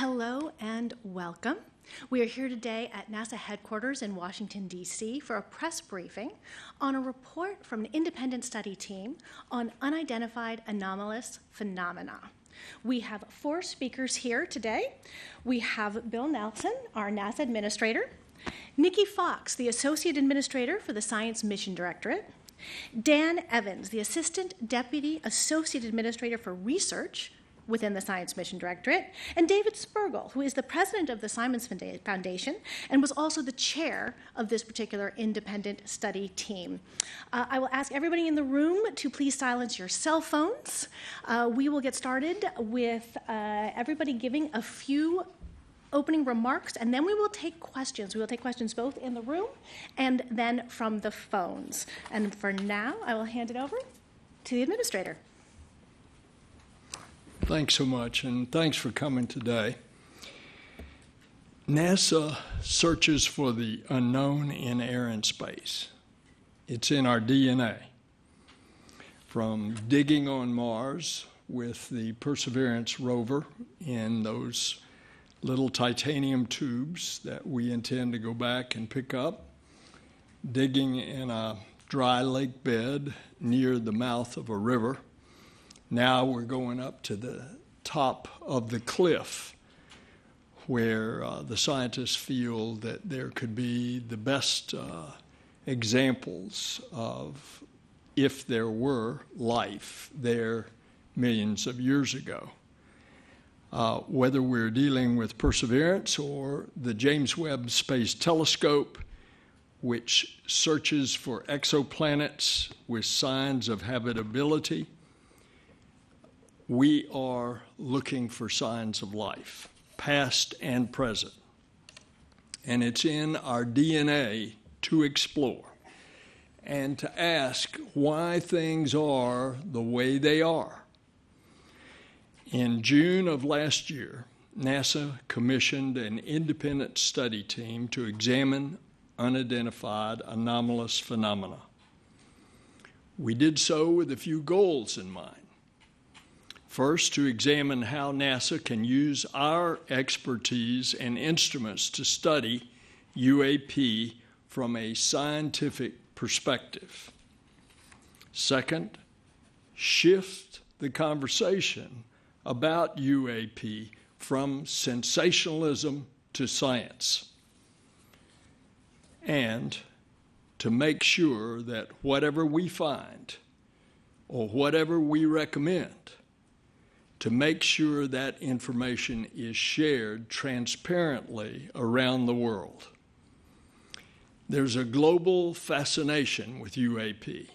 Hello and welcome. We are here today at NASA headquarters in Washington, D.C. for a press briefing on a report from an independent study team on unidentified anomalous phenomena. We have 4 speakers here today. We have Bill Nelson, our NASA administrator, Nikki Fox, the associate administrator for the Science Mission Directorate, Dan Evans, the assistant deputy associate administrator for research within the Science Mission Directorate, and David Spergel, who is the president of the Simons Foundation and was also the chair of this particular independent study team. I will ask everybody in the room to please silence your cell phones. We will get started with everybody giving a few opening remarks, and then we will take questions. We will take questions both in the room and then from the phones. And for now, I will hand it over to the administrator. Thanks so much, and thanks for coming today. NASA searches for the unknown in air and space. It's in our DNA. From digging on Mars with the Perseverance rover in those little titanium tubes that we intend to go back and pick up, digging in a dry lake bed near the mouth of a river. Now we're going up to the top of the cliff where the scientists feel that there could be the best examples of if there were life there millions of years ago. Whether we're dealing with Perseverance or the James Webb Space Telescope, which searches for exoplanets with signs of habitability, we are looking for signs of life, past and present. And it's in our DNA to explore and to ask why things are the way they are. In June of last year, NASA commissioned an independent study team to examine unidentified anomalous phenomena. We did so with a few goals in mind. First, to examine how NASA can use our expertise and instruments to study UAP from a scientific perspective. Second, shift the conversation about UAP from sensationalism to science. And to make sure that whatever we find or whatever we recommend, to make sure that information is shared transparently around the world. There's a global fascination with UAP.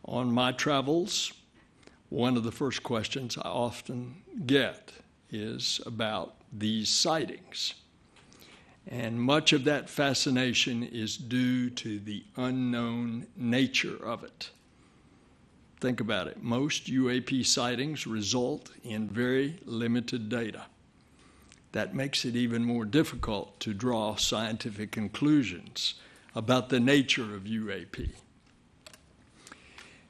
On my travels, one of the first questions I often get is about these sightings. And much of that fascination is due to the unknown nature of it. Think about it. Most UAP sightings result in very limited data. That makes it even more difficult to draw scientific conclusions about the nature of UAP.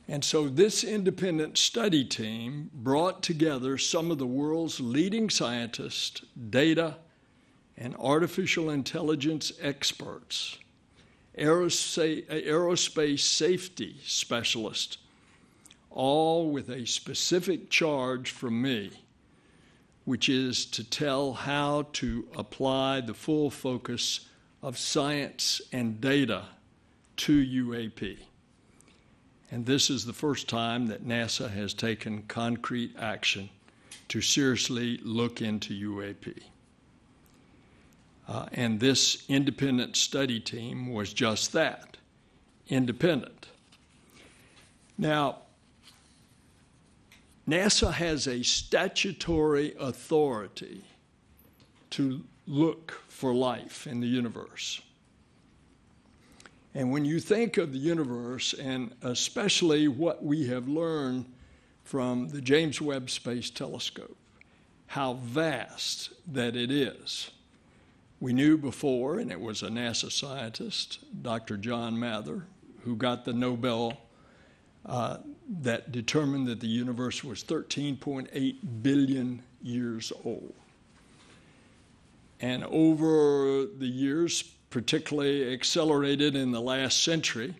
And so this independent study team brought together some of the world's leading scientists, data, and artificial intelligence experts, aerospace safety specialists, all with a specific charge from me, which is to tell how to apply the full focus of science and data to UAP. And this is the first time that NASA has taken concrete action to seriously look into UAP. And this independent study team was just that, independent. Now, NASA has a statutory authority to look for life in the universe. And when you think of the universe, and especially what we have learned from the James Webb Space Telescope, how vast that it is. We knew before, and it was a NASA scientist, Dr. John Mather, who got the Nobel that determined that the universe was 13.8 billion years old. And over the years, particularly accelerated in the last century,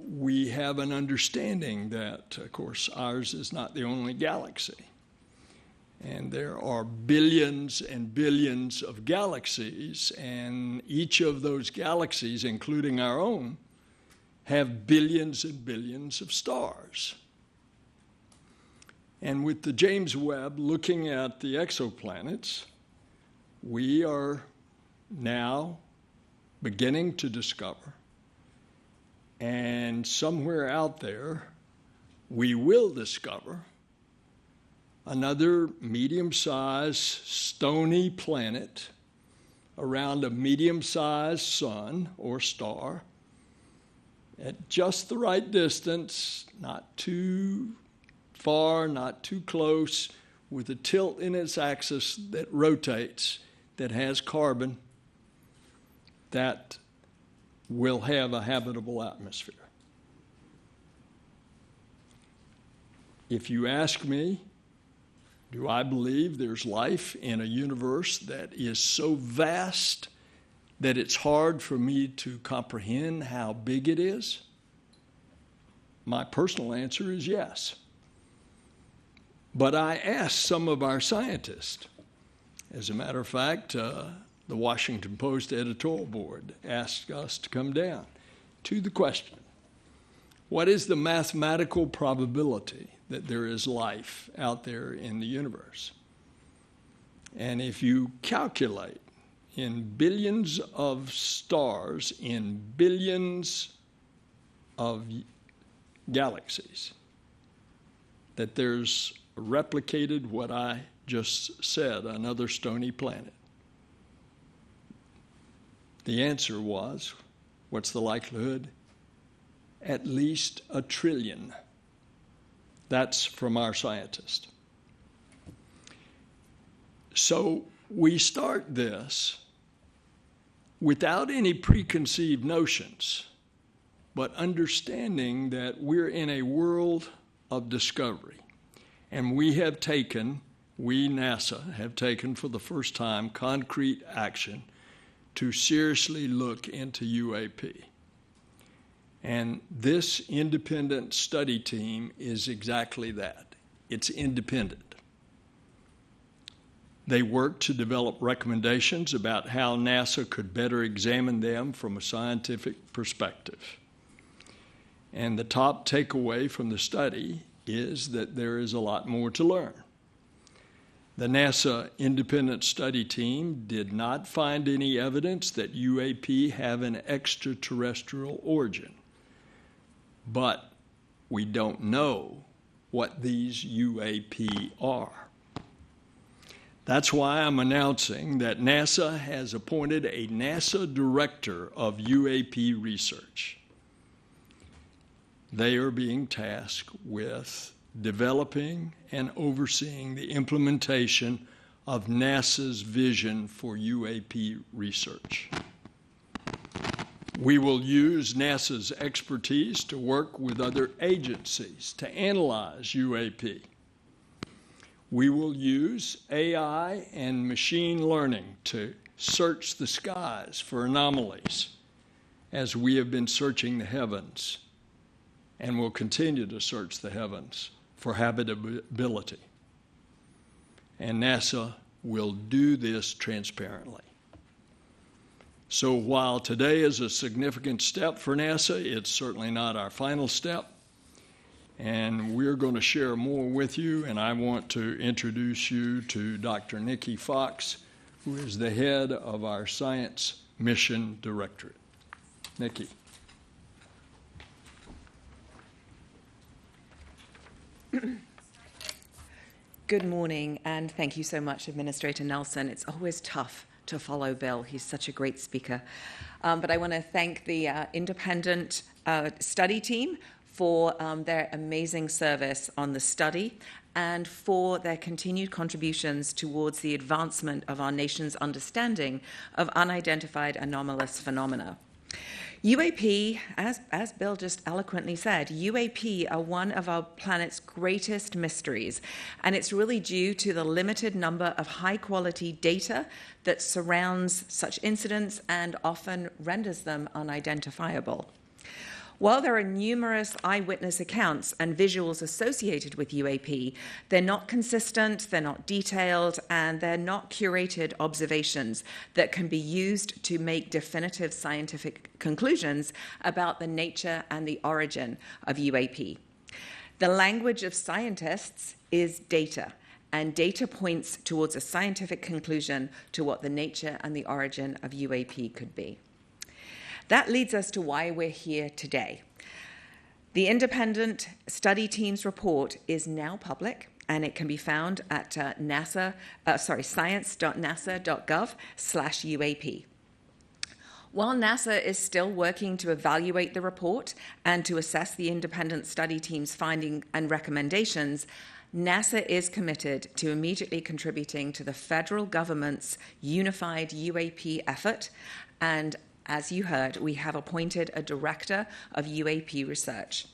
we have an understanding that, of course, ours is not the only galaxy. And there are billions and billions of galaxies, and each of those galaxies, including our own, have billions and billions of stars. And with the James Webb looking at the exoplanets, we are now beginning to discover, and somewhere out there, we will discover another medium-sized stony planet around a medium-sized sun or star at just the right distance, not too far, not too close, with a tilt in its axis that rotates, that has carbon, that will have a habitable atmosphere. If you ask me, do I believe there's life in a universe that is so vast that it's hard for me to comprehend how big it is? My personal answer is yes. But I asked some of our scientists. As a matter of fact, the Washington Post editorial board asked us to come down to the question, what is the mathematical probability that there is life out there in the universe? And if you calculate in billions of stars, in billions of galaxies, that there's replicated what I just said, another stony planet. The answer was, what's the likelihood? At least 1 trillion. That's from our scientist. So we start this without any preconceived notions, but understanding that we're in a world of discovery. And we, NASA, have taken for the first time concrete action to seriously look into UAP. And this independent study team is exactly that. It's independent. They work to develop recommendations about how NASA could better examine them from a scientific perspective. And the top takeaway from the study is that there is a lot more to learn. The NASA independent study team did not find any evidence that UAP have an extraterrestrial origin. But we don't know what these UAP are. That's why I'm announcing that NASA has appointed a NASA director of UAP research. They are being tasked with developing and overseeing the implementation of NASA's vision for UAP research. We will use NASA's expertise to work with other agencies to analyze UAP. We will use AI and machine learning to search the skies for anomalies, as we have been searching the heavens and will continue to search the heavens for habitability. And NASA will do this transparently. So while today is a significant step for NASA, it's certainly not our final step. And we're going to share more with you, and I want to introduce you to Dr. Nikki Fox, who is the head of our Science Mission Directorate. Nikki. Good morning, and thank you so much, Administrator Nelson. It's always tough to follow Bill. He's such a great speaker. But I want to thank the independent study team for their amazing service on the study and for their continued contributions towards the advancement of our nation's understanding of unidentified anomalous phenomena. UAP, as Bill just eloquently said, UAP are one of our planet's greatest mysteries, and it's really due to the limited number of high-quality data that surrounds such incidents and often renders them unidentifiable. While there are numerous eyewitness accounts and visuals associated with UAP, they're not consistent, they're not detailed, and they're not curated observations that can be used to make definitive scientific conclusions about the nature and the origin of UAP. The language of scientists is data, and data points towards a scientific conclusion to what the nature and the origin of UAP could be. That leads us to why we're here today. The independent study team's report is now public, and it can be found at science.nasa.gov/UAP. While NASA is still working to evaluate the report and to assess the independent study team's findings and recommendations, NASA is committed to immediately contributing to the federal government's unified UAP effort, and as you heard, we have appointed a director of UAP research.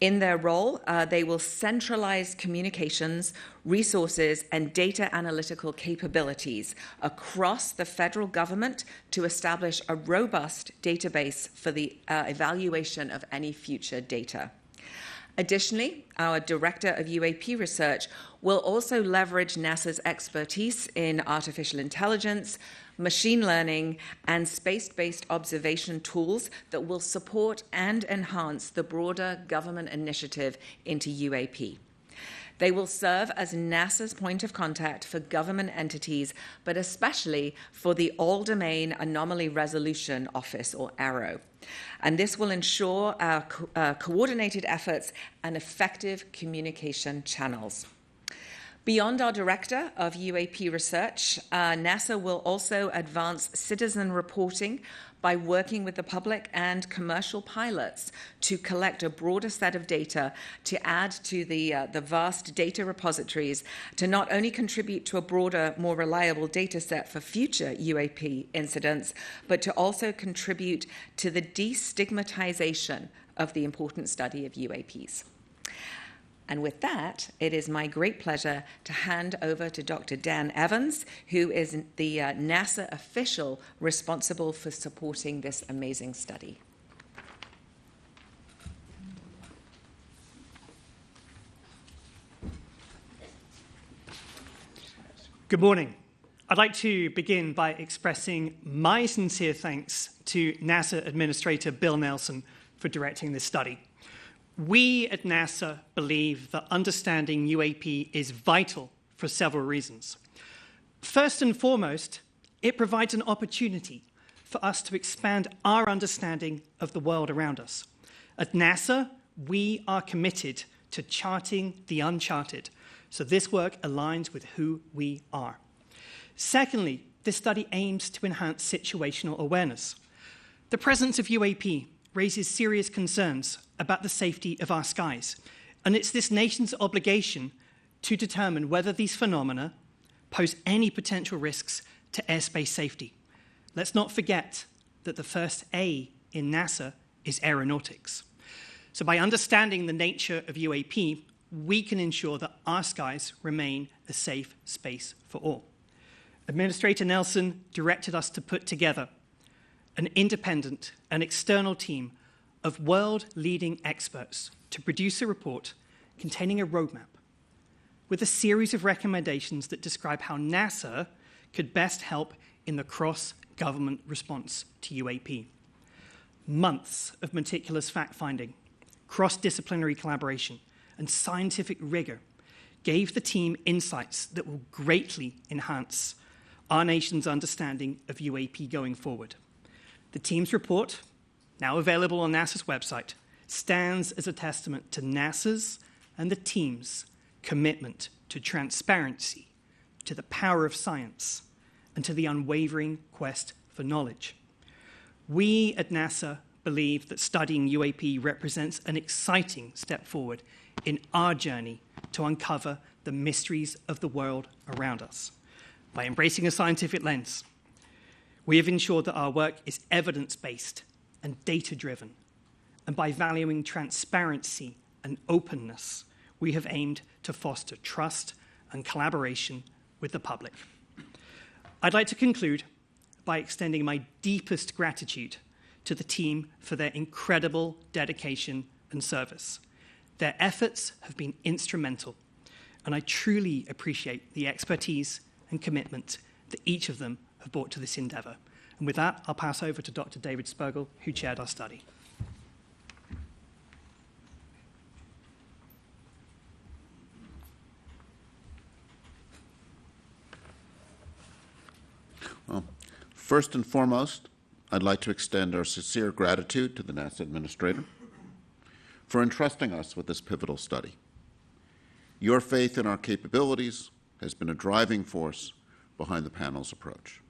In their role, they will centralize communications, resources, and data analytical capabilities across the federal government to establish a robust database for the evaluation of any future data. Additionally, our Director of UAP Research will also leverage NASA's expertise in artificial intelligence, machine learning, and space-based observation tools that will support and enhance the broader government initiative into UAP. They will serve as NASA's point of contact for government entities, but especially for the All-Domain Anomaly Resolution Office, or AARO. And this will ensure our coordinated efforts and effective communication channels. Beyond our Director of UAP Research, NASA will also advance citizen reporting by working with the public and commercial pilots to collect a broader set of data to add to the vast data repositories to not only contribute to a broader, more reliable data set for future UAP incidents, but to also contribute to the destigmatization of the important study of UAPs. And with that, it is my great pleasure to hand over to Dr. Dan Evans, who is the NASA official responsible for supporting this amazing study. Good morning. I'd like to begin by expressing my sincere thanks to NASA Administrator Bill Nelson for directing this study. We at NASA believe that understanding UAP is vital for several reasons. First and foremost, it provides an opportunity for us to expand our understanding of the world around us. At NASA, we are committed to charting the uncharted, so this work aligns with who we are. Secondly, this study aims to enhance situational awareness. The presence of UAP raises serious concerns about the safety of our skies, and it's this nation's obligation to determine whether these phenomena pose any potential risks to airspace safety. Let's not forget that the first A in NASA is aeronautics. So by understanding the nature of UAP, we can ensure that our skies remain a safe space for all. Administrator Nelson directed us to put together an independent and external team of world-leading experts to produce a report containing a roadmap with a series of recommendations that describe how NASA could best help in the cross-government response to UAP. Months of meticulous fact-finding, cross-disciplinary collaboration, and scientific rigor gave the team insights that will greatly enhance our nation's understanding of UAP going forward. The team's report, now available on NASA's website, stands as a testament to NASA's and the team's commitment to transparency, to the power of science, and to the unwavering quest for knowledge. We at NASA believe that studying UAP represents an exciting step forward in our journey to uncover the mysteries of the world around us. By embracing a scientific lens, we have ensured that our work is evidence-based and data-driven. And by valuing transparency and openness, we have aimed to foster trust and collaboration with the public. I'd like to conclude by extending my deepest gratitude to the team for their incredible dedication and service. Their efforts have been instrumental, and I truly appreciate the expertise and commitment that each of them have brought to this endeavor. And with that, I'll pass over to Dr. David Spergel, who chaired our study. Well, first and foremost, I'd like to extend our sincere gratitude to the NASA Administrator for entrusting us with this pivotal study. Your faith in our capabilities has been a driving force behind the panel's approach.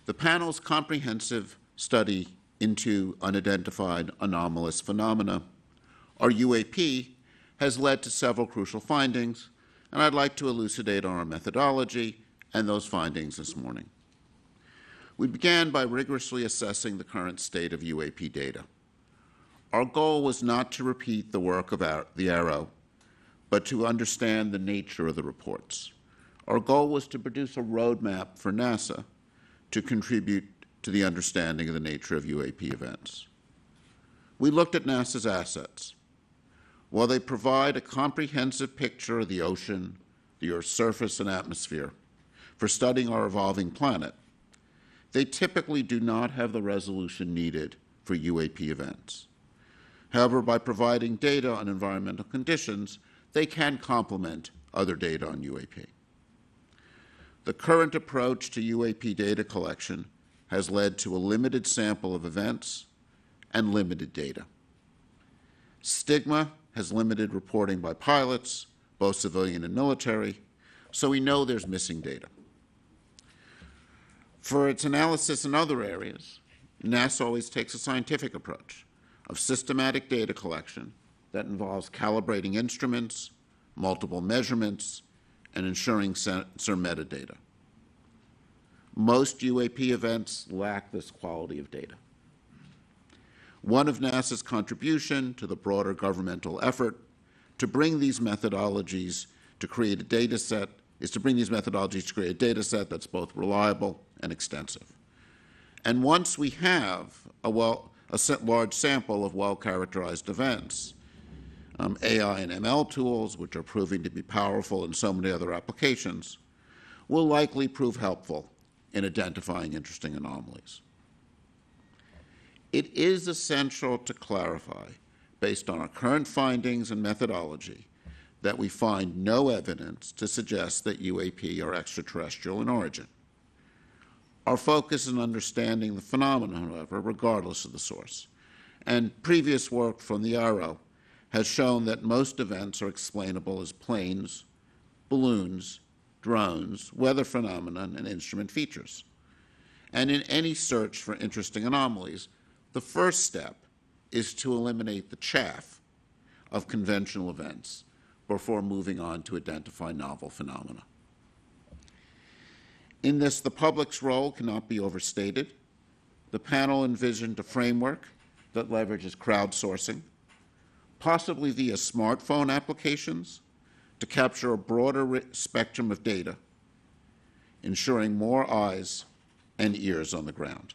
The panel's comprehensive study into unidentified anomalous phenomena, or UAP, has led to several crucial findings, and I'd like to elucidate on our methodology and those findings this morning. We began by rigorously assessing the current state of UAP data. Our goal was not to repeat the work of the ARROW, but to understand the nature of the reports. Our goal was to produce a roadmap for NASA to contribute to the understanding of the nature of UAP events. We looked at NASA's assets. While they provide a comprehensive picture of the ocean, the Earth's surface and atmosphere for studying our evolving planet, they typically do not have the resolution needed for UAP events. However, by providing data on environmental conditions, they can complement other data on UAP. The current approach to UAP data collection has led to a limited sample of events and limited data. Stigma has limited reporting by pilots, both civilian and military, so we know there's missing data. For its analysis in other areas, NASA always takes a scientific approach of systematic data collection that involves calibrating instruments, multiple measurements, and ensuring sensor metadata. Most UAP events lack this quality of data. One of NASA's contribution to the broader governmental effort to bring these methodologies to create a data set is to bring these methodologies to create a data set that's both reliable and extensive. And once we have a large sample of well-characterized events, AI and ML tools, which are proving to be powerful in so many other applications, will likely prove helpful in identifying interesting anomalies. It is essential to clarify, based on our current findings and methodology, that we find no evidence to suggest that UAP are extraterrestrial in origin. Our focus is on understanding the phenomenon, however, regardless of the source. And previous work from the ARROW has shown that most events are explainable as planes, balloons, drones, weather phenomena, and instrument features. And in any search for interesting anomalies, the first step is to eliminate the chaff of conventional events before moving on to identify novel phenomena. In this, the public's role cannot be overstated. The panel envisioned a framework that leverages crowdsourcing, possibly via smartphone applications, to capture a broader spectrum of data, ensuring more eyes and ears on the ground.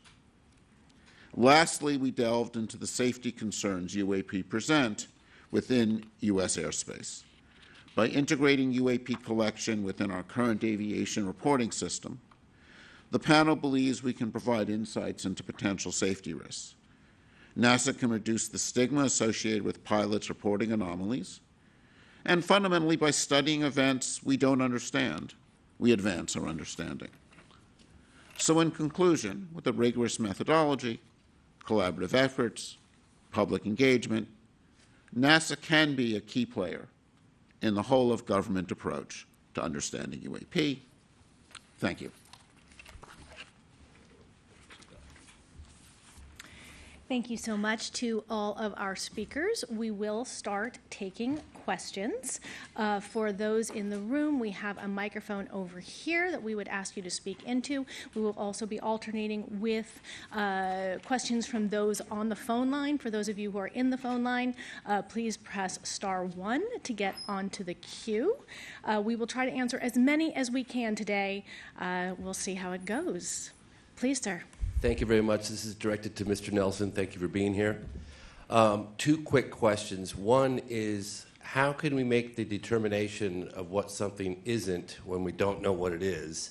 Lastly, we delved into the safety concerns UAP present within U.S. airspace. By integrating UAP collection within our current aviation reporting system, the panel believes we can provide insights into potential safety risks. NASA can reduce the stigma associated with pilots reporting anomalies, and fundamentally, by studying events we don't understand, we advance our understanding. So in conclusion, with a rigorous methodology, collaborative efforts, public engagement, NASA can be a key player in the whole of government approach to understanding UAP. Thank you. Thank you so much to all of our speakers. We will start taking questions. For those in the room, we have a microphone over here that we would ask you to speak into. We will also be alternating with questions from those on the phone line. For those of you who are in the phone line, please press *1 to get onto the queue. We will try to answer as many as we can today. We'll see how it goes. Please, sir. Thank you very much. This is directed to Mr. Nelson. Thank you for being here. Two quick questions. One is, how can we make the determination of what something isn't when we don't know what it is?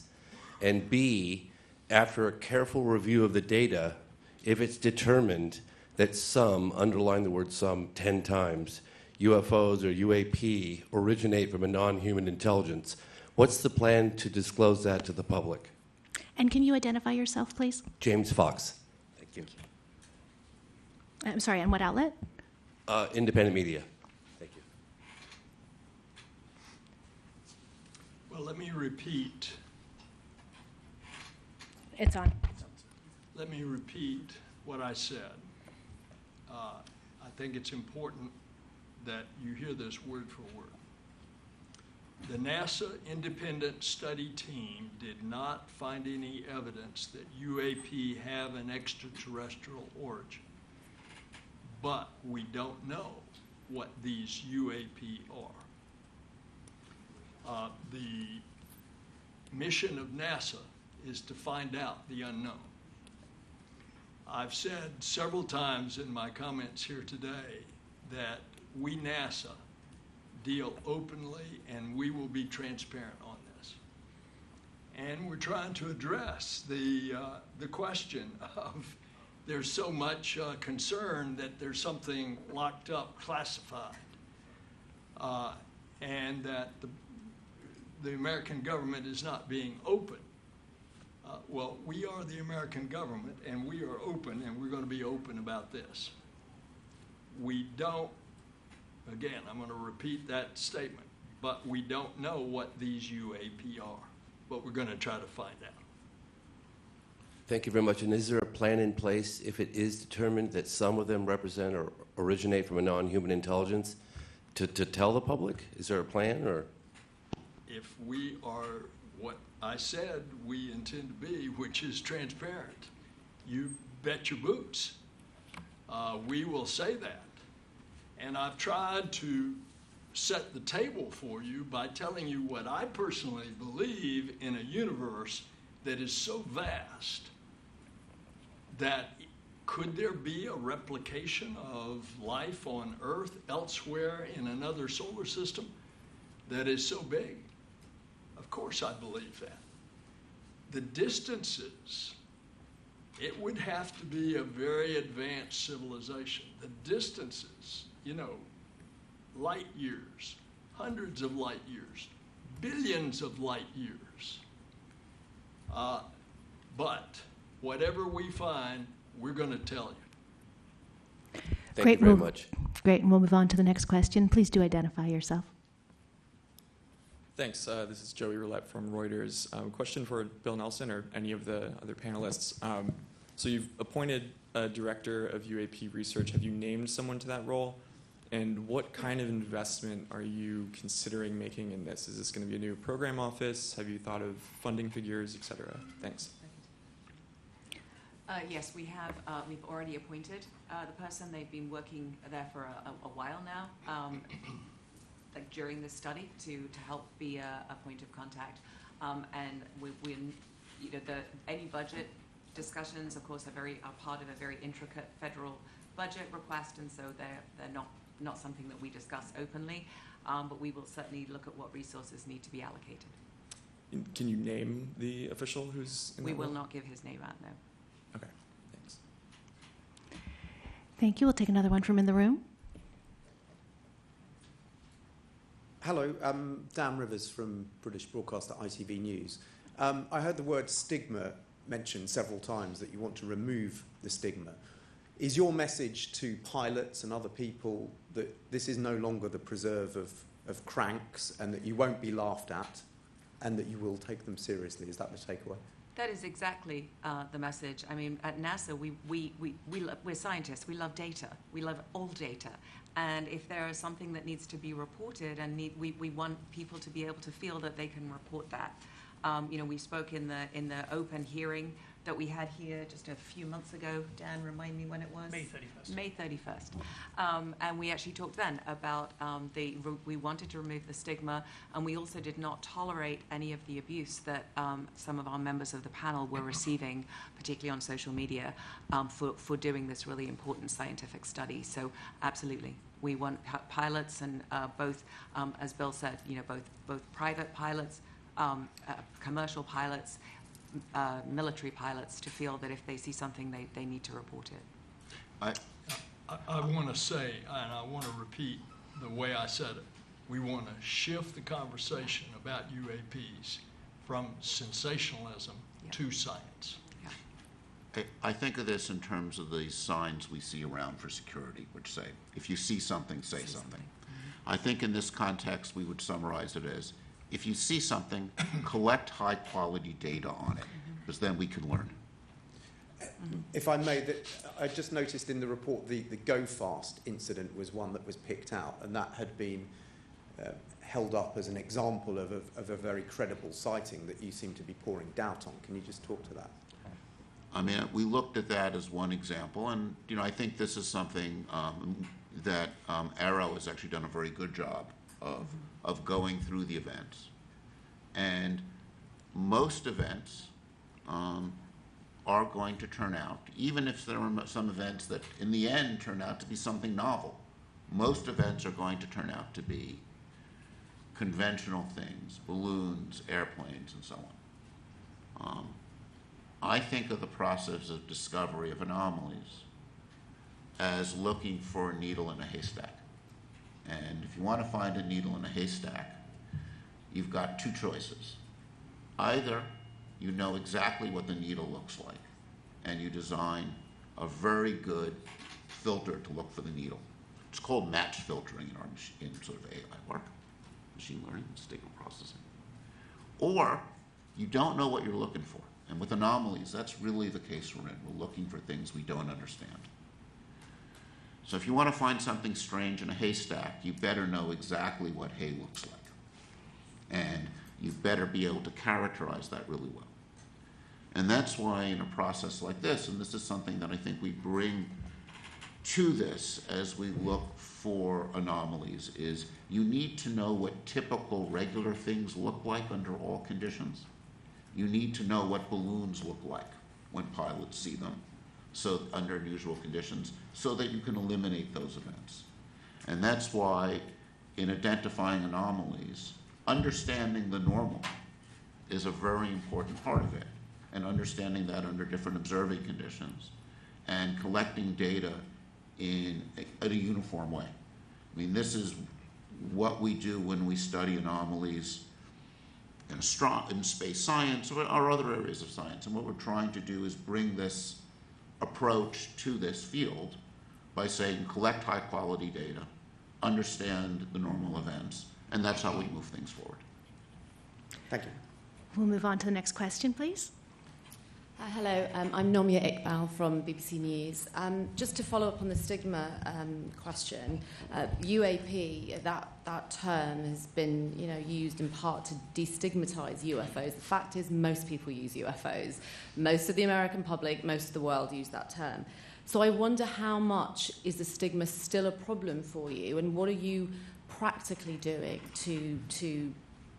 And B, after a careful review of the data, if it's determined that some, underline the word some 10 times, UFOs or UAP originate from a non-human intelligence, what's the plan to disclose that to the public? And can you identify yourself, please? James Fox. Thank you. I'm sorry, and what outlet? Independent media. Thank you. Well, let me repeat. It's on. Let me repeat what I said. I think it's important that you hear this word for word. The NASA independent study team did not find any evidence that UAP have an extraterrestrial origin. But we don't know what these UAP are. The mission of NASA is to find out the unknown. I've said several times in my comments here today that we, NASA, deal openly and we will be transparent on this. And we're trying to address the question of there's so much concern that there's something locked up, classified, and that the American government is not being open. Well, we are the American government, and we are open, and we're going to be open about this. We don't, again, I'm going to repeat that statement, but we don't know what these UAP are, but we're going to try to find out. Thank you very much. And is there a plan in place if it is determined that some of them represent or originate from a non-human intelligence to tell the public? Is there a plan? Or If we are what I said we intend to be, which is transparent, you bet your boots. We will say that. And I've tried to set the table for you by telling you what I personally believe in a universe that is so vast that could there be a replication of life on Earth elsewhere in another solar system that is so big? Of course I believe that. The distances, it would have to be a very advanced civilization. The distances, light years, hundreds of light years, billions of light years. But whatever we find, we're going to tell you. Thank you very much. Great, and we'll move on to the next question. Please do identify yourself. Thanks. This is Joey Roulette from Reuters. Question for Bill Nelson or any of the other panelists. So you've appointed a director of UAP research. Have you named someone to that role? And what kind of investment are you considering making in this? Is this going to be a new program office? Have you thought of funding figures, et cetera? Thanks. Yes, we have. We've already appointed the person. They've been working there for a while now, like during this study, to help be a point of contact. And any budget discussions, of course, are part of a very intricate federal budget request, and so they're not something that we discuss openly. But we will certainly look at what resources need to be allocated. Can you name the official who's in We that will role? not give his name out now. Okay, thanks. Thank you. We'll take another one from in the room. Hello, Dan Rivers from British broadcaster ITV News. I heard the word stigma mentioned several times, that you want to remove the stigma. Is your message to pilots and other people that this is no longer the preserve of cranks and that you won't be laughed at and that you will take them seriously? Is that the takeaway? That is exactly the message. I mean, at NASA, we're scientists. We love data. We love all data. And if there is something that needs to be reported, and we want people to be able to feel that they can report that. We spoke in the open hearing that we had here just a few months ago. Dan, remind me when it was? May 31st. May 31st. And we actually talked then about we wanted to remove the stigma, and we also did not tolerate any of the abuse that some of our members of the panel were receiving, particularly on social media, for doing this really important scientific study. So absolutely, we want pilots and both, as Bill said, both private pilots, commercial pilots, military pilots to feel that if they see something, they need to report it. I want to say, and I want to repeat the way I said it, we want to shift the conversation about UAPs from sensationalism to science. I think of this in terms of the signs we see around for security, which say, if you see something, say something. Mm-hmm. I think in this context, we would summarize it as, if you see something, collect high-quality data on it, because then we can learn. If I may, I just noticed in the report the Go Fast incident was one that was picked out, and that had been held up as an example of a very credible sighting that you seem to be pouring doubt on. Can you just talk to that? I mean, we looked at that as one example, and I think this is something that Arrow has actually done a very good job of going through the events. And most events are going to turn out, even if there are some events that in the end turn out to be something novel, most events are going to turn out to be conventional things, balloons, airplanes, and so on. I think of the process of discovery of anomalies as looking for a needle in a haystack. And if you want to find a needle in a haystack, you've got two choices. Either you know exactly what the needle looks like, and you design a very good filter to look for the needle. It's called match filtering in sort of AI work, machine learning, signal processing. Or you don't know what you're looking for. And with anomalies, that's really the case we're in. We're looking for things we don't understand. So if you want to find something strange in a haystack, you better know exactly what hay looks like. And you better be able to characterize that really well. And that's why in a process like this, and this is something that I think we bring to this as we look for anomalies, is you need to know what typical regular things look like under all conditions. You need to know what balloons look like when pilots see them, so under unusual conditions, so that you can eliminate those events. And that's why in identifying anomalies, understanding the normal is a very important part of it, and understanding that under different observing conditions, and collecting data in a uniform way. I mean, this is what we do when we study anomalies in space science or other areas of science. And what we're trying to do is bring this approach to this field by saying collect high quality data, understand the normal events, and that's how we move things forward. Thank you. We'll move on to the next question, please. Hello, I'm Nomia Iqbal from BBC News. Just to follow up on the stigma question, UAP, that term has been used in part to destigmatize UFOs. The fact is most people use UFOs. Most of the American public, most of the world use that term. So I wonder how much is the stigma still a problem for you, and what are you practically doing to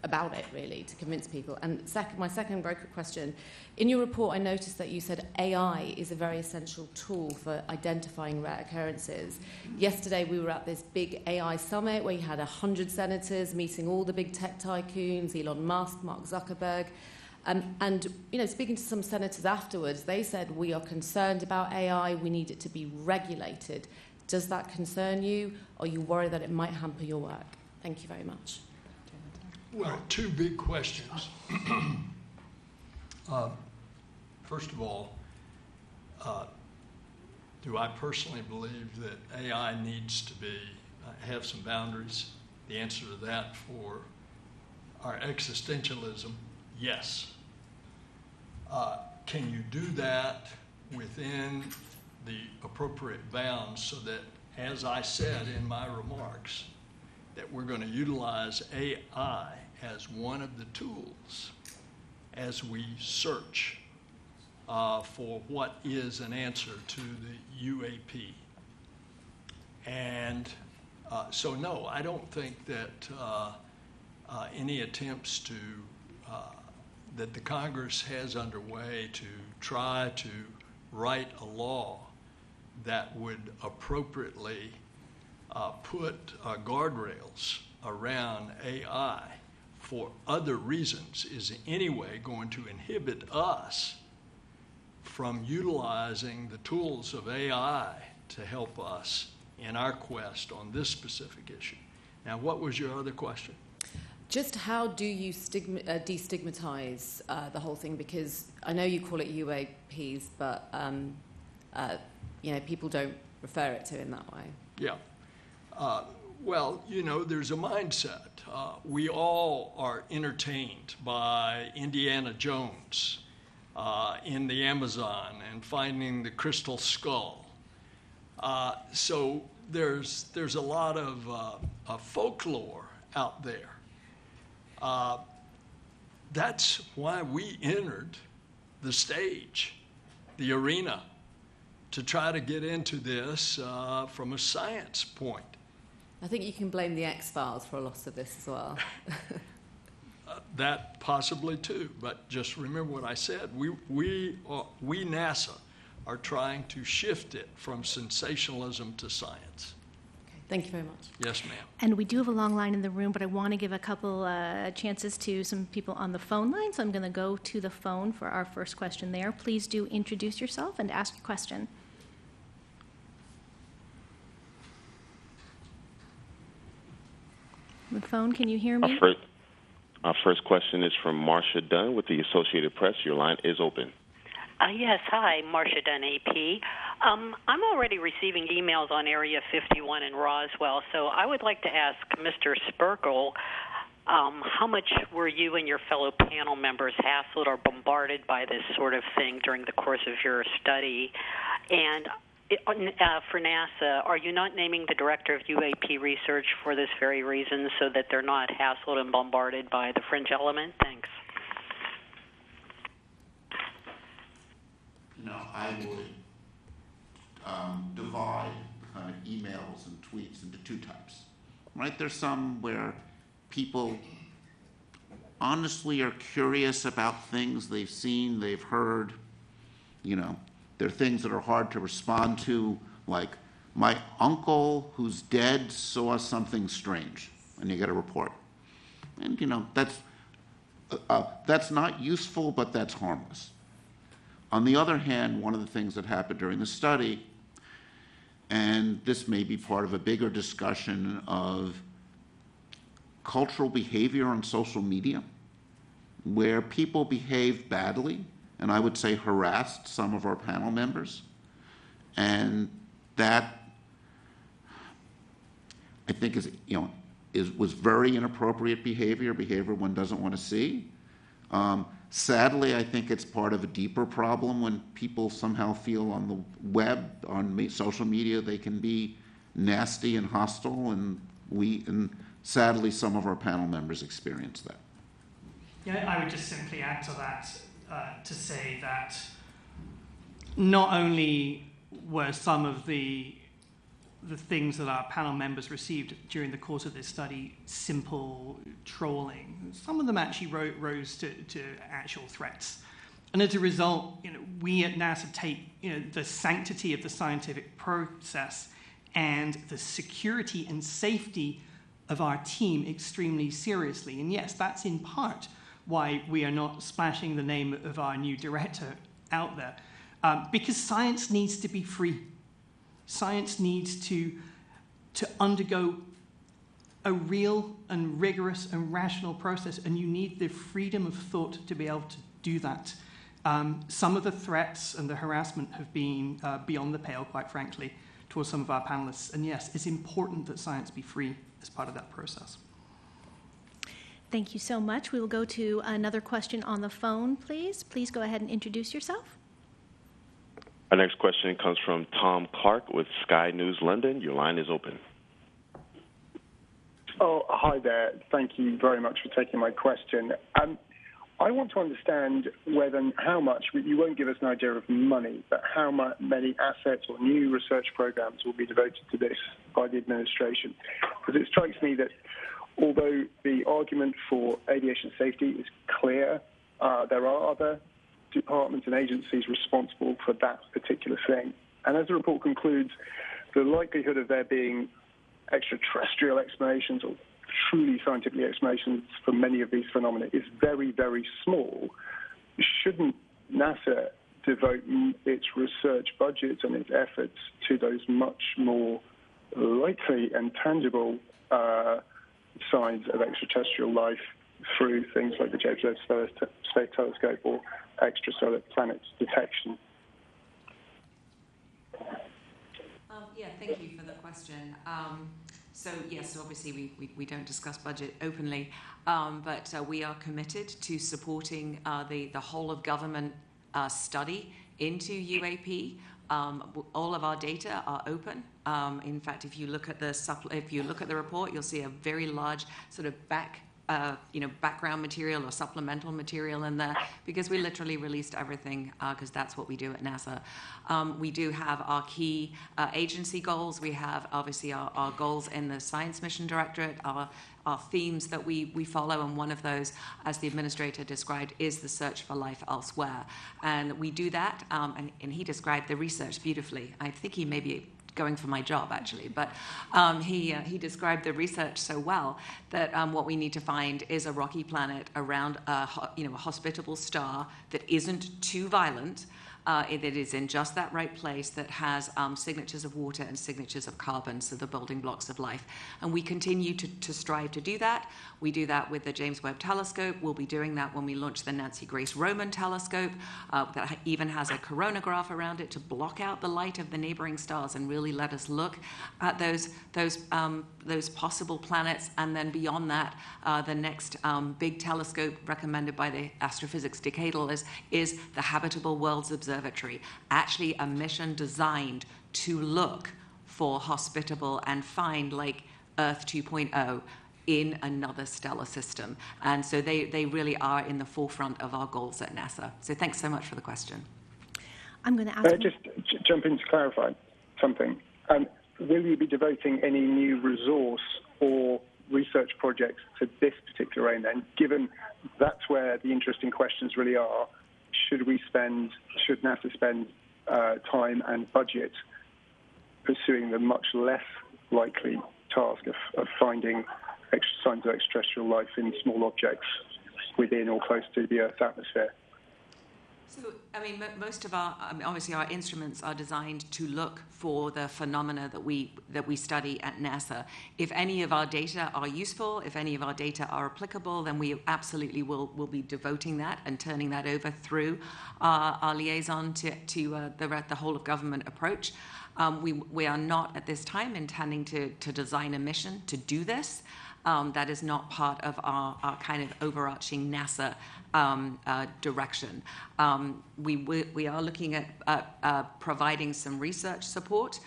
about it, really, to convince people? And my second very quick question. In your report, I noticed that you said AI is a very essential tool for identifying rare occurrences. Yesterday, we were at this big AI summit where you had 100 senators meeting all the big tech tycoons, Elon Musk, Mark Zuckerberg. And speaking to some senators afterwards, they said, we are concerned about AI, we need it to be regulated. Does that concern you? Are you worried that it might hamper your work? Thank you very much. Well, two big questions. First of all, do I personally believe that AI needs to have some boundaries? The answer to that for our existentialism, yes. can you do that within the appropriate bounds so that, as I said in my remarks, that we're going to utilize AI as one of the tools as we search for what is an answer to the UAP. And so no, I don't think that any attempts to that the Congress has underway to try to write a law that would appropriately put guardrails around AI for other reasons is in any way going to inhibit us from utilizing the tools of AI to help us in our quest on this specific issue. Now, what was your other question? Just how do you destigmatize the whole thing? Because I know you call it UAPs, but people don't refer it to in that way. Yeah. Well, there's a mindset. We all are entertained by Indiana Jones in the Amazon and finding the crystal skull. So there's a lot of folklore out there. That's why we entered the stage, the arena, to try to get into this from a science point. I think you can blame the X-Files for a lot of this as well. That possibly too, but just remember what I said. We NASA are trying to shift it from sensationalism to science. Okay, thank you very much. Yes, ma'am. And we do have a long line in the room, but I want to give a couple chances to some people on the phone line, so I'm going to go to the phone for our first question there. Please do introduce yourself and ask your question. The phone, can you hear me? Our first question is from Marcia Dunn with the Associated Press. Your line is open. Yes, hi, Marcia Dunn, AP. I'm already receiving emails on Area 51 in Roswell, so I would like to ask Mr. Spergel, how much were you and your fellow panel members hassled or bombarded by this sort of thing during the course of your study? And for NASA, are you not naming the director of UAP research for this very reason, so that they're not hassled and bombarded by the fringe element? Thanks. I would divide kind of emails and tweets into two types, right? There's some where people honestly are curious about things they've seen, they've heard. There are things that are hard to respond to, like my uncle who's dead saw something strange, and you get a report. And that's not useful, but that's harmless. On the other hand, one of the things that happened during the study, and this may be part of a bigger discussion of cultural behavior on social media, where people behaved badly, and I would say harassed some of our panel members. And that, I think, was very inappropriate behavior one doesn't want to see. Sadly, I think it's part of a deeper problem when people somehow feel on the web, on social media, they can be nasty and hostile, and sadly, some of our panel members experience that. Yeah, I would just simply add to that to say that not only were some of the things that our panel members received during the course of this study simple trolling, some of them actually rose to actual threats. And as a result, we at NASA take the sanctity of the scientific process and the security and safety of our team extremely seriously. And yes, that's in part why we are not splashing the name of our new director out there, because science needs to be free. Science needs to undergo a real and rigorous and rational process, and you need the freedom of thought to be able to do that. Some of the threats and the harassment have been beyond the pale, quite frankly, towards some of our panelists. And yes, it's important that science be free as part of that process. Thank you so much. We will go to another question on the phone, please. Please go ahead and introduce yourself. Our next question comes from Tom Clark with Sky News London. Your line is open. Oh, hi there. Thank you very much for taking my question. I want to understand how much, you won't give us an idea of money, but how many assets or new research programs will be devoted to this by the administration. Because it strikes me that although the argument for aviation safety is clear, there are other departments and agencies responsible for that particular thing. And as the report concludes, the likelihood of there being extraterrestrial explanations or truly scientific explanations for many of these phenomena is very, very small. Shouldn't NASA devote its research budgets and its efforts to those much more likely and tangible signs of extraterrestrial life through things like the James Webb Space Telescope or extrasolar planets detection? Thank you for the question. So yes, obviously we don't discuss budget openly, but we are committed to supporting the whole of government study into UAP. All of our data are open. In fact, if you look at the report, you'll see a very large sort of background material or supplemental material in there, because we literally released everything because that's what we do at NASA. We do have our key agency goals. We have obviously our goals in the Science Mission Directorate, our themes that we follow, and one of those, as the administrator described, is the search for life elsewhere. And we do that, and he described the research beautifully. I think he may be going for my job, actually, but he described the research so well that what we need to find is a rocky planet around a hospitable star that isn't too violent, that is in just that right place, that has signatures of water and signatures of carbon, so the building blocks of life. And we continue to strive to do that. We do that with the James Webb Telescope. We'll be doing that when we launch the Nancy Grace Roman Telescope, that even has a coronagraph around it to block out the light of the neighboring stars and really let us look at those possible planets. And then beyond that, the next big telescope recommended by the Astrophysics Decadal is the Habitable Worlds Observatory, actually a mission designed to look for hospitable and find like Earth 2.0 in another stellar system. And so they really are in the forefront of our goals at NASA. So thanks so much for the question. I'm going to ask... Just jump in to clarify something. Will you be devoting any new resource or research projects to this particular aim then, given that's where the interesting questions really are? Should NASA spend time and budget pursuing the much less likely task of finding signs of extraterrestrial life in small objects within or close to the Earth's atmosphere? So, most of obviously our instruments are designed to look for the phenomena that we study at NASA. If any of our data are useful, if any of our data are applicable, then we absolutely will be devoting that and turning that over through our liaison to the whole of government approach. We are not at this time intending to design a mission to do this. That is not part of our kind of overarching NASA direction. We are looking at providing some research support.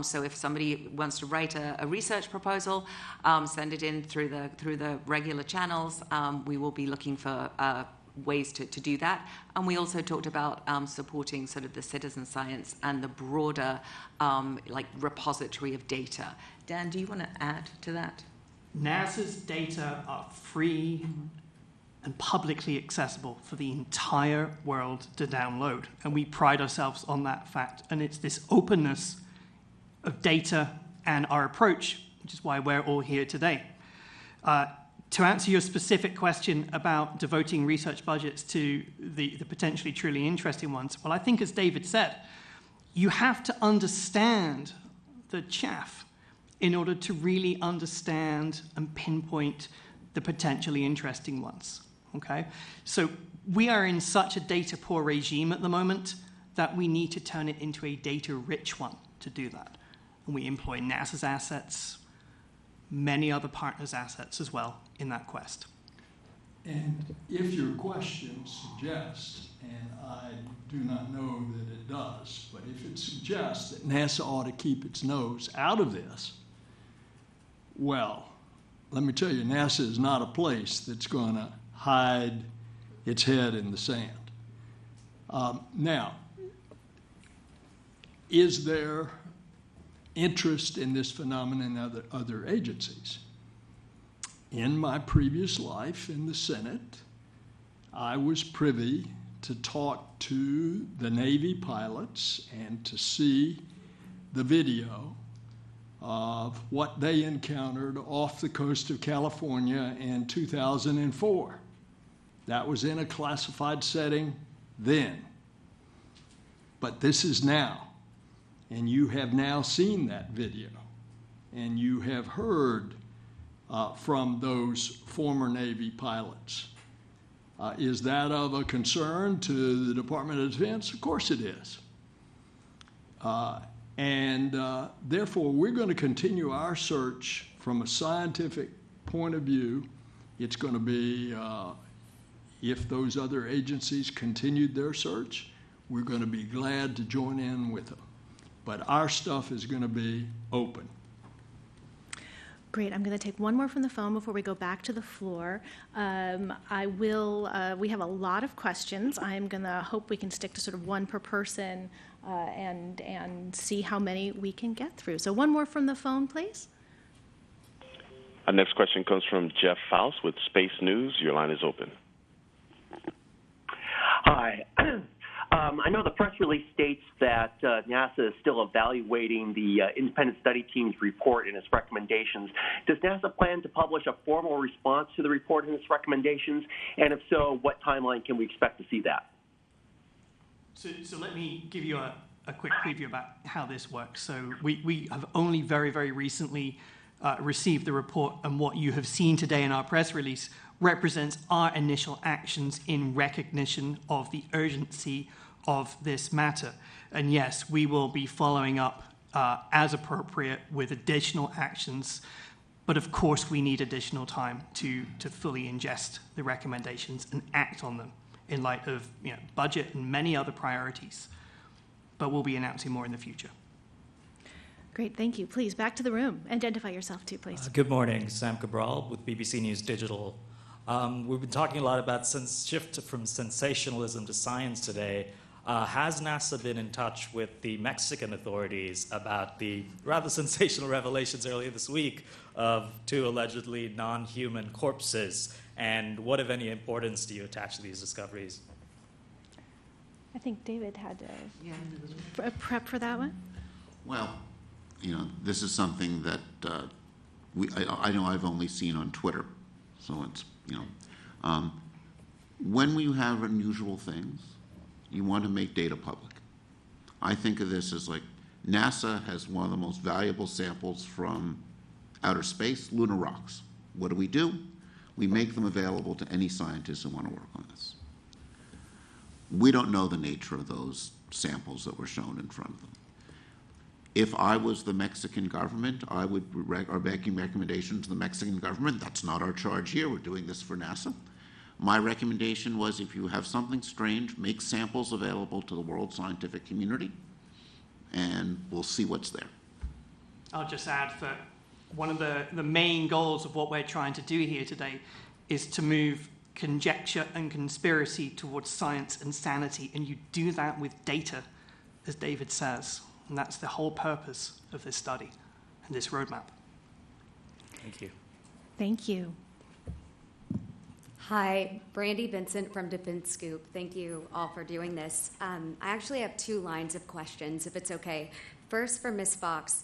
So if somebody wants to write a research proposal, send it in through the regular channels. We will be looking for ways to do that. And we also talked about supporting sort of the citizen science and the broader repository of data. Dan, do you want to add to that? NASA's data are free and publicly accessible for the entire world to download. And we pride ourselves on that fact. And it's this openness of data and our approach, which is why we're all here today. To answer your specific question about devoting research budgets to the potentially truly interesting ones, well, I think as David said, you have to understand the chaff in order to really understand and pinpoint the potentially interesting ones, okay? So we are in such a data-poor regime at the moment that we need to turn it into a data-rich one to do that. And we employ NASA's assets, many other partners' assets as well in that quest. And if your question suggests, and I do not know that it does, but if it suggests that NASA ought to keep its nose out of this, well, let me tell you, NASA is not a place that's going to hide its head in the sand. Now, is there interest in this phenomenon in other agencies? In my previous life in the Senate, I was privy to talk to the Navy pilots and to see the video of what they encountered off the coast of California in 2004. That was in a classified setting then. But this is now. And you have now seen that video. And you have heard from those former Navy pilots. Is that of a concern to the Department of Defense? Of course it is. Therefore, we're going to continue our search from a scientific point of view. It's going to be, if those other agencies continued their search, we're going to be glad to join in with them. But our stuff is going to be open. Great. I'm going to take one more from the phone before we go back to the floor. We have a lot of questions. I'm going to hope we can stick to sort of one per person and see how many we can get through. So one more from the phone, please. Our next question comes from Jeff Faust with Space News. Your line is open. Hi. I know the press release states that NASA is still evaluating the independent study team's report and its recommendations. Does NASA plan to publish a formal response to the report and its recommendations? And if so, what timeline can we expect to see that? So let me give you a quick preview about how this works. So we have only very, very recently received the report, and what you have seen today in our press release represents our initial actions in recognition of the urgency of this matter. And yes, we will be following up as appropriate with additional actions, but of course we need additional time to fully ingest the recommendations and act on them in light of budget and many other priorities. But we'll be announcing more in the future. Great, thank you. Please, back to the room. Identify yourself too, please. Good morning, Sam Cabral with BBC News Digital. We've been talking a lot about shift from sensationalism to science today. Has NASA been in touch with the Mexican authorities about the rather sensational revelations earlier this week of 2 allegedly non-human corpses? And what, if any, importance do you attach to these discoveries? I think David had a prep for that one. Well, this is something that I know I've only seen on Twitter. So it's, when you have unusual things, you want to make data public. I think of this as like NASA has one of the most valuable samples from outer space, lunar rocks. What do? We make them available to any scientists who want to work on this. We don't know the nature of those samples that were shown in front of them. If I was the Mexican government, I would are making recommendations to the Mexican government. That's not our charge here. We're doing this for NASA. My recommendation was, if you have something strange, make samples available to the world scientific community, and we'll see what's there. I'll just add that one of the main goals of what we're trying to do here today is to move conjecture and conspiracy towards science and sanity, and you do that with data, as David says. And that's the whole purpose of this study and this roadmap. Thank you. Thank you. Hi, Brandy Vincent from Defense Scoop. Thank you all for doing this. I actually have 2 lines of questions, if it's okay. First, for Ms. Fox,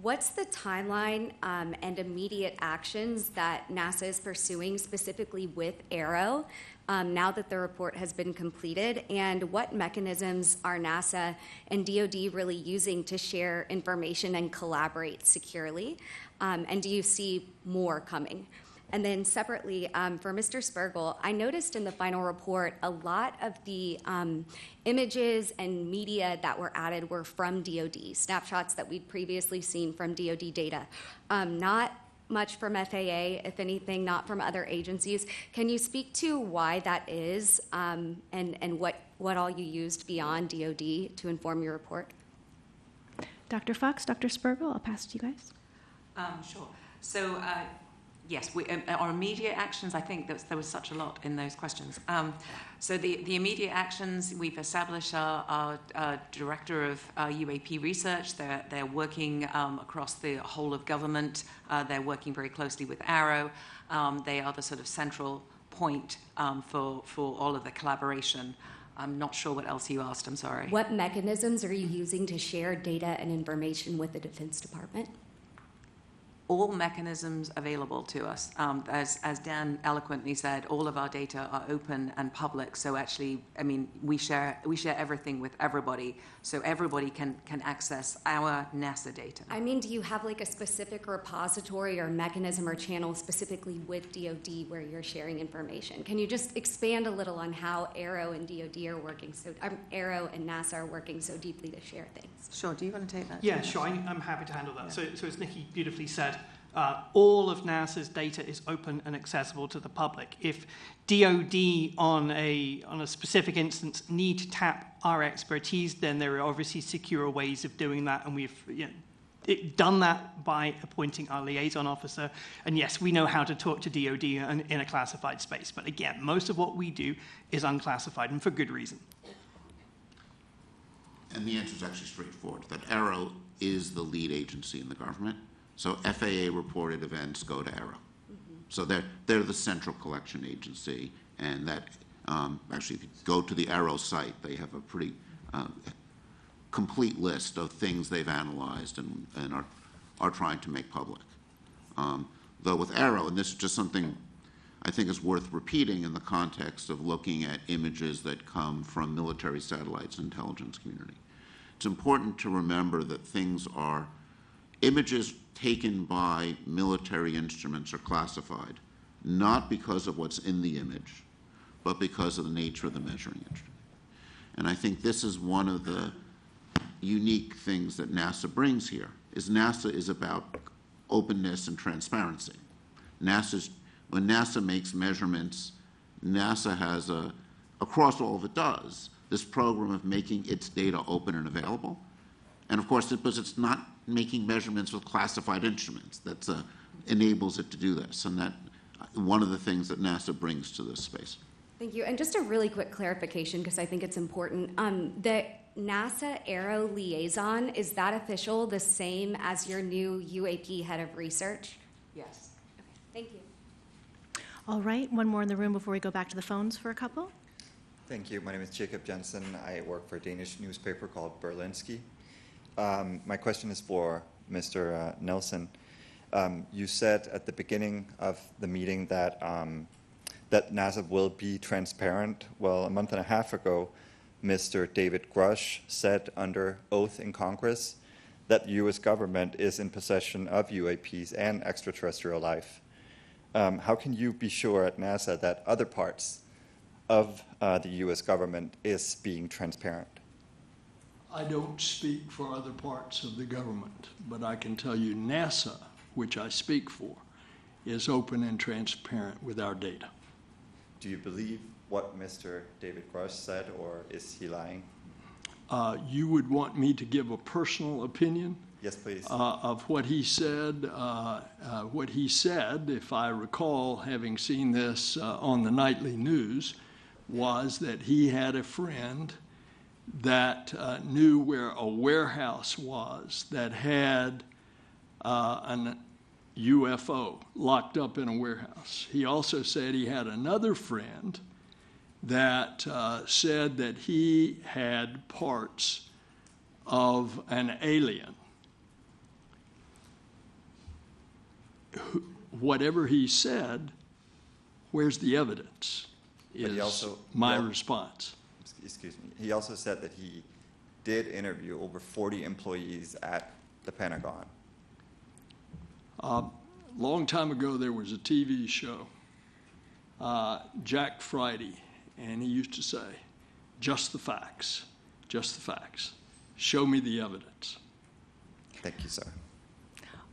what's the timeline and immediate actions that NASA is pursuing specifically with ARROW now that the report has been completed? And what mechanisms are NASA and DoD really using to share information and collaborate securely? And do you see more coming? And then separately, for Mr. Spergel, I noticed in the final report a lot of the images and media that were added were from DoD, snapshots that we'd previously seen from DoD data, not much from FAA, if anything, not from other agencies. Can you speak to why that is, and what all you used beyond DoD to inform your report? Dr. Fox, Dr. Spergel, I'll pass it to you guys. Sure. So, yes, our immediate actions, I think there was such a lot in those questions. So the immediate actions, we've established our director of UAP research. They're working across the whole of government. They're working very closely with AARO. They are the sort of central point for all of the collaboration. I'm not sure what else you asked, I'm sorry. What mechanisms are you using to share data and information with the Defense Department? All mechanisms available to us. As Dan eloquently said, all of our data are open and public. So actually, I mean, we share everything with everybody, so everybody can access our NASA data. I mean, do you have like a specific repository or mechanism or channel specifically with DoD where you're sharing information? Can you just expand a little on how AARO and DoD are working? AARO and NASA are working so deeply to share things. Sure. Do you want to take that? Yeah, sure. I'm happy to handle that. Yeah. So as Nikki beautifully said, all of NASA's data is open and accessible to the public. If DoD on a specific instance need to tap our expertise, then there are obviously secure ways of doing that, and we've done that by appointing our liaison officer. And yes, we know how to talk to DoD in a classified space. But again, most of what we do is unclassified, and for good reason. And the answer is actually straightforward, that AARO is the lead agency in the government. So FAA-reported events go to AARO. Mm-hmm. So they're the central collection agency, and that actually, if you go to the AARO site, they have a pretty complete list of things they've analyzed and are trying to make public. Though with AARO, and this is just something I think is worth repeating in the context of looking at images that come from military satellites and intelligence community, it's important to remember that images taken by military instruments are classified, not because of what's in the image, but because of the nature of the measuring instrument. And I think this is one of the unique things that NASA brings here, is NASA is about openness and transparency. When NASA makes measurements, NASA has across all of it does, this program of making its data open and available. And of course, because it's not making measurements with classified instruments, that enables it to do this. And that one of the things that NASA brings to this space. Thank you. And just a really quick clarification, because I think it's important. The NASA AARO liaison, is that official the same as your new UAP head of research? Yes. Okay. Thank you. All right, one more in the room before we go back to the phones for a couple. Thank you. My name is Jacob Jensen. I work for a Danish newspaper called Berlingske. My question is for Mr. Nelson. You said at the beginning of the meeting that that NASA will be transparent. Well, a month and a half ago, Mr. David Grush said under oath in Congress that the U.S. government is in possession of UAPs and extraterrestrial life. How can you be sure at NASA that other parts of the U.S. government is being transparent? I don't speak for other parts of the government, but I can tell you NASA, which I speak for, is open and transparent with our data. Do you believe what Mr. David Grush said, or is he lying? You would want me to give a personal opinion? Yes, please. Of what he said. What he said, if I recall having seen this on the nightly news, was that he had a friend that knew where a warehouse was that had an UFO locked up in a warehouse. He also said he had another friend that said that he had parts of an alien. Whatever he said, where's the evidence? Is my response. Excuse me. He also said that he did interview over 40 employees at the Pentagon. Long time ago, there was a TV show, Jack Friday, and he used to say, just the facts, just the facts. Show me the evidence. Thank you, sir.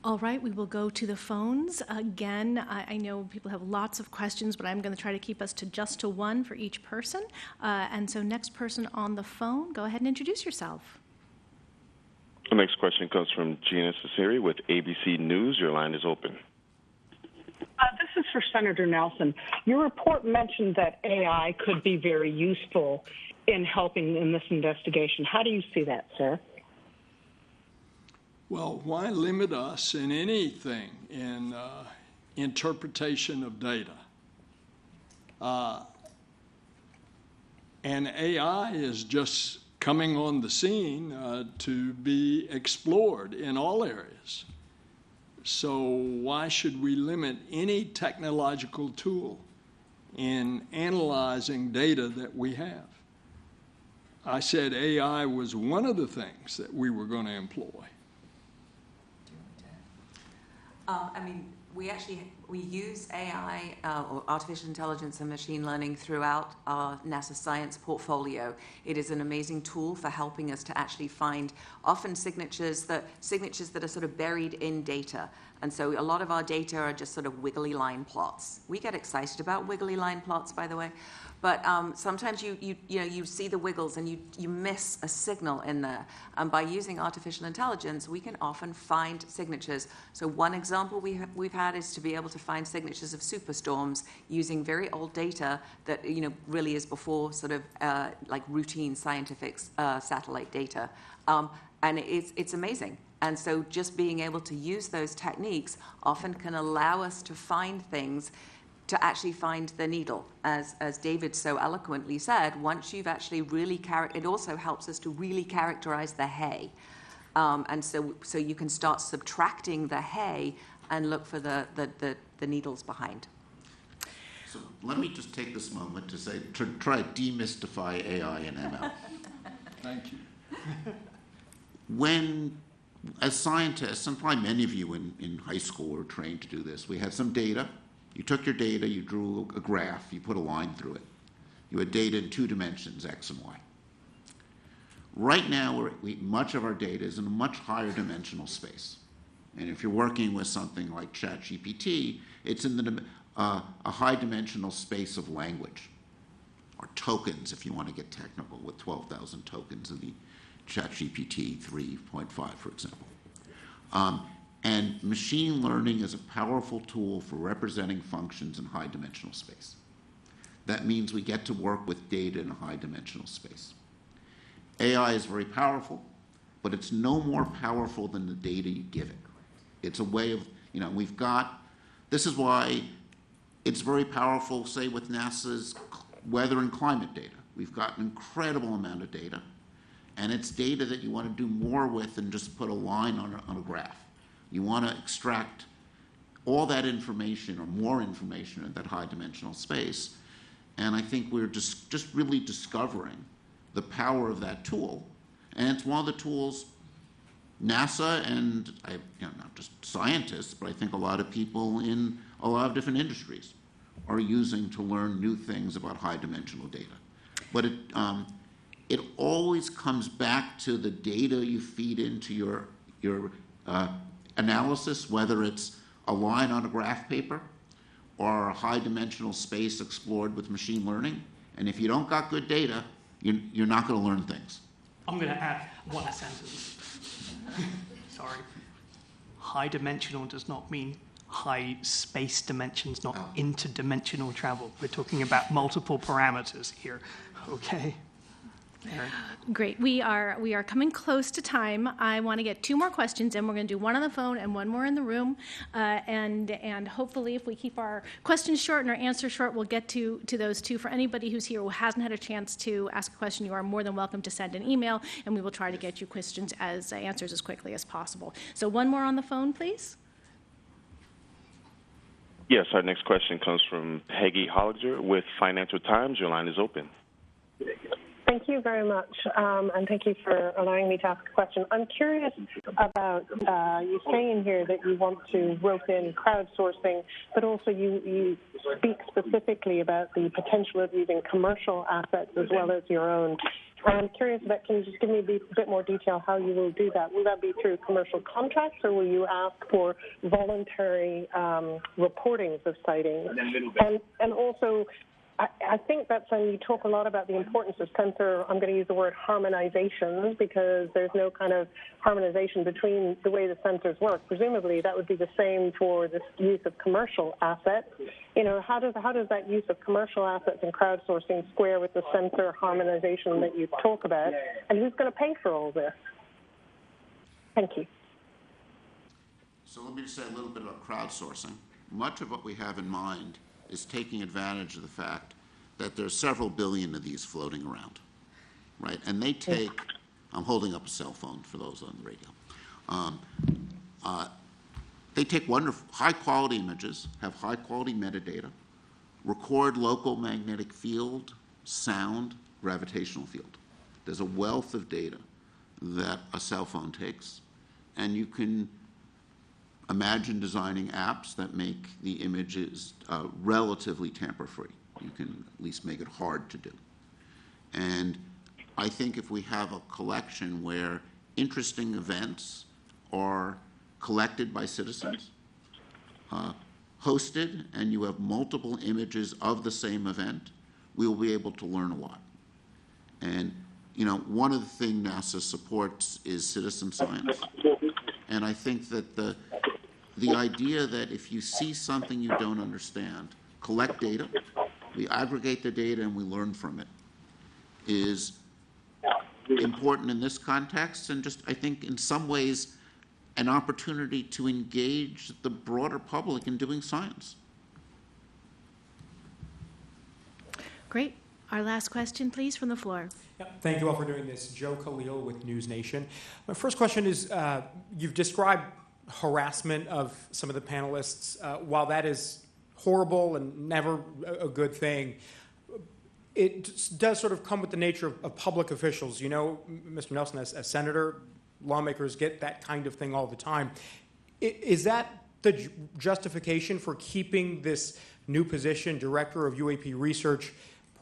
All right, we will go to the phones. Again, I know people have lots of questions, but I'm going to try to keep us to one for each person. And so next person on the phone, go ahead and introduce yourself. The next question comes from Gina Cesari with ABC News. Your line is open. This is for Senator Nelson. Your report mentioned that AI could be very useful in helping in this investigation. How do you see that, sir? Well, why limit us in anything in interpretation of data? And AI is just coming on the scene to be explored in all areas. So why should we limit any technological tool in analyzing data that we have? I said AI was one of the things that we were going to employ. We use AI, or artificial intelligence and machine learning throughout our NASA science portfolio. It is an amazing tool for helping us to actually find often signatures that are sort of buried in data. And so a lot of our data are just sort of wiggly line plots. We get excited about wiggly line plots, by the way. But sometimes you see the wiggles and you miss a signal in there. And by using artificial intelligence, we can often find signatures. So one example we've had is to be able to find signatures of superstorms using very old data that really is before sort of like routine scientific satellite data. And it's amazing. And so just being able to use those techniques often can allow us to find things, to actually find the needle. As David so eloquently said, once you've actually really it also helps us to really characterize the hay. And so you can start subtracting the hay and look for the needles behind. So let me just take this moment to try to demystify AI and ML. Thank you. When, as scientists, and probably many of you in high school were trained to do this, we had some data. You took your data, you drew a graph, you put a line through it. You had data in 2 dimensions, X and Y. Right now, much of our data is in a much higher dimensional space. And if you're working with something like ChatGPT, it's in a high dimensional space of language, or tokens, if you want to get technical, with 12,000 tokens in the ChatGPT 3.5, for example. And machine learning is a powerful tool for representing functions in high dimensional space. That means we get to work with data in a high dimensional space. AI is very powerful, but it's no more powerful than the data you give it. It's a way of, this is why it's very powerful, say, with NASA's weather and climate data. We've got an incredible amount of data, and it's data that you want to do more with than just put a line on a graph. You want to extract all that information or more information in that high dimensional space. And I think we're just really discovering the power of that tool. And it's one of the tools NASA and not just scientists, but I think a lot of people in a lot of different industries are using to learn new things about high dimensional data. But it always comes back to the data you feed into your analysis, whether it's a line on a graph paper or a high dimensional space explored with machine learning. And if you don't got good data, you're not going to learn things. I'm going to add one sentence. Sorry. High dimensional does not mean high space dimensions, not interdimensional travel. We're talking about multiple parameters here. Okay. Great. We are coming close to time. I want to get 2 more questions, and we're going to do one on the phone and one more in the room. And hopefully, if we keep our questions short and our answers short, we'll get to those 2. For anybody who's here who hasn't had a chance to ask a question, you are more than welcome to send an email, and we will try to get you answers as quickly as possible. So one more on the phone, please. Yes, our next question comes from Peggy Holliger with Financial Times. Your line is open. Thank you very much, and thank you for allowing me to ask a question. I'm curious about you saying here that you want to rope in crowdsourcing, but also you speak specifically about the potential of using commercial assets as well as your own. I'm curious about, can you just give me a bit more detail how you will do that? Will that be through commercial contracts, or will you ask for voluntary reportings of sightings? And also, I think that's when you talk a lot about the importance of sensor, I'm going to use the word harmonization, because there's no kind of harmonization between the way the sensors work. Presumably that would be the same for the use of commercial assets. You know, how does that use of commercial assets and crowdsourcing square with the sensor harmonization that you talk about? And who's going to pay for all this? Thank you. So let me just say a little bit about crowdsourcing. Much of what we have in mind is taking advantage of the fact that there's several billion of these floating around, right? And they take, I'm holding up a cell phone for those on the radio. They take wonderful, high-quality images, have high-quality metadata, record local magnetic field, sound, gravitational field. There's a wealth of data that a cell phone takes, and you can imagine designing apps that make the images relatively tamper-free. You can at least make it hard to do. And I think if we have a collection where interesting events are collected by citizens, hosted, and you have multiple images of the same event, we will be able to learn a lot. And, you know, one of the things NASA supports is citizen science. And I think that the idea that if you see something you don't understand, collect data, we aggregate the data and we learn from it, is important in this context, and just, I think, in some ways, an opportunity to engage the broader public in doing science. Great. Our last question, please, from the floor. Thank you all for doing this. Joe Khalil with News Nation. My first question is, you've described harassment of some of the panelists. While that is horrible and never a good thing, it does sort of come with the nature of public officials. You know, Mr. Nelson, as senator, lawmakers get that kind of thing all the time. Is that the justification for keeping this new position, director of UAP research,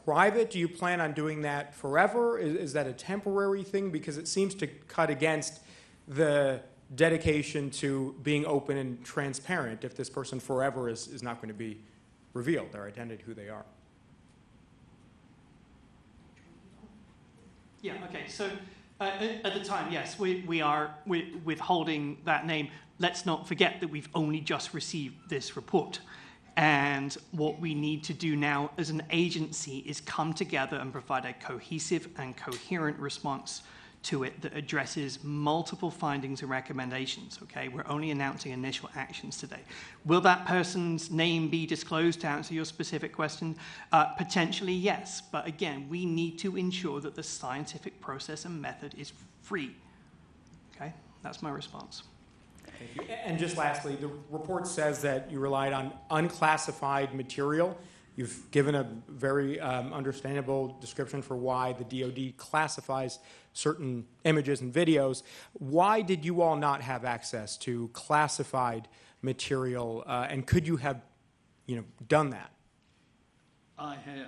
private? Do you plan on doing that forever? Is that a temporary thing? Because it seems to cut against the dedication to being open and transparent if this person forever is not going to be revealed, their identity, who they are. Yeah, okay, so at the time, yes, we are withholding that name. Let's not forget that we've only just received this report. And what we need to do now as an agency is come together and provide a cohesive and coherent response to it that addresses multiple findings and recommendations, okay? We're only announcing initial actions today. Will that person's name be disclosed, to answer your specific question? Potentially, yes. But again, we need to ensure that the scientific process and method is free, okay? That's my response. Thank you. And just lastly, the report says that you relied on unclassified material. You've given a very understandable description for why the DoD classifies certain images and videos. Why did you all not have access to classified material, and could you have, done that? I have.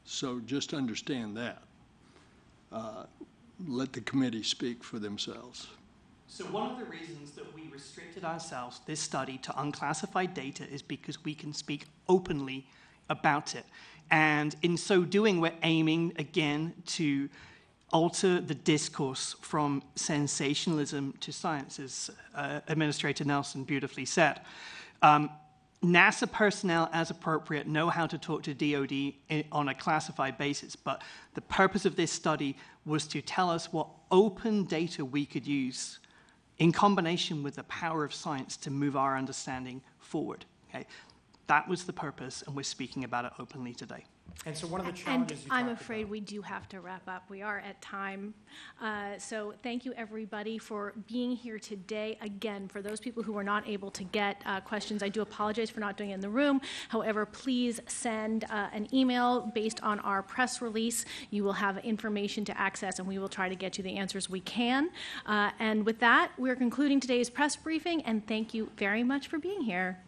So just understand that. Let the committee speak for themselves. So one of the reasons that we restricted ourselves, this study, to unclassified data is because we can speak openly about it. And in so doing, we're aiming, again, to alter the discourse from sensationalism to science, as Administrator Nelson beautifully said. NASA personnel, as appropriate, know how to talk to DoD on a classified basis, but the purpose of this study was to tell us what open data we could use in combination with the power of science to move our understanding forward. Okay? That was the purpose, and we're speaking about it openly today. And so one of the And challenges you I'm talked afraid about- we do have to wrap up. We are at time. So thank you, everybody, for being here today. Again, for those people who were not able to get questions, I do apologize for not doing it in the room. However, please send an email based on our press release. You will have information to access, and we will try to get you the answers we can. And with that, we're concluding today's press briefing, and thank you very much for being here.